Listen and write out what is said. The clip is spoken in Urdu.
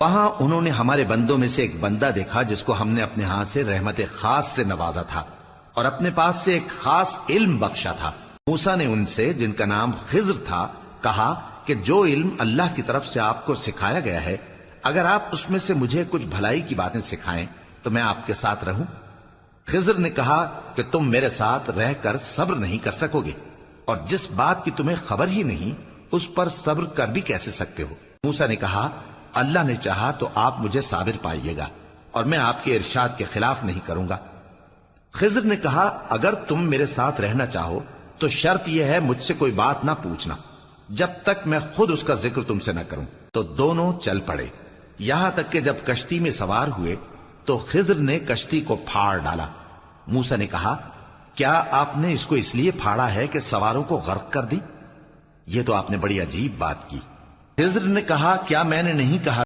وہاں انہوں نے ہمارے بندوں میں سے ایک بندہ دیکھا جس کو ہم نے اپنے ہاں سے رحمت خاص سے نوازا تھا اور اپنے پاس سے ایک خاص علم بخشا تھا۔ موسیٰ نے ان سے، جن کا نام خضر تھا، کہا کہ جو علم اللہ کی طرف سے آپ کو سکھایا گیا ہے، اگر آپ اس میں سے مجھے کچھ بھلائی کی باتیں سکھائیں تو میں آپ کے ساتھ رہوں۔ خضر نے کہا کہ تم میرے ساتھ رہ کر صبر نہیں کر سکو گے، اور جس بات کی تمہیں خبر ہی نہیں اس پر صبر کر بھی کیسے سکتے ہو؟ موسیٰ نے کہا اللہ نے چاہا تو آپ مجھے صابر پائیے گا، اور میں آپ کے ارشاد کے خلاف نہیں کروں گا۔ خضر نے کہا اگر تم میرے ساتھ رہنا چاہو تو شرط یہ ہے مجھ سے کوئی بات نہ پوچھنا جب تک میں خود اس کا ذکر تم سے نہ کروں۔ تو دونوں چل پڑے، یہاں تک کہ جب کشتی میں سوار ہوئے تو خضر نے کشتی کو پھاڑ ڈالا۔ موسیٰ نے کہا کیا آپ نے اس کو اس لیے پھاڑا ہے کہ سواروں کو غرق کر دی؟ یہ تو آپ نے بڑی عجیب بات کی۔ خضر نے کہا کیا میں نے نہیں کہا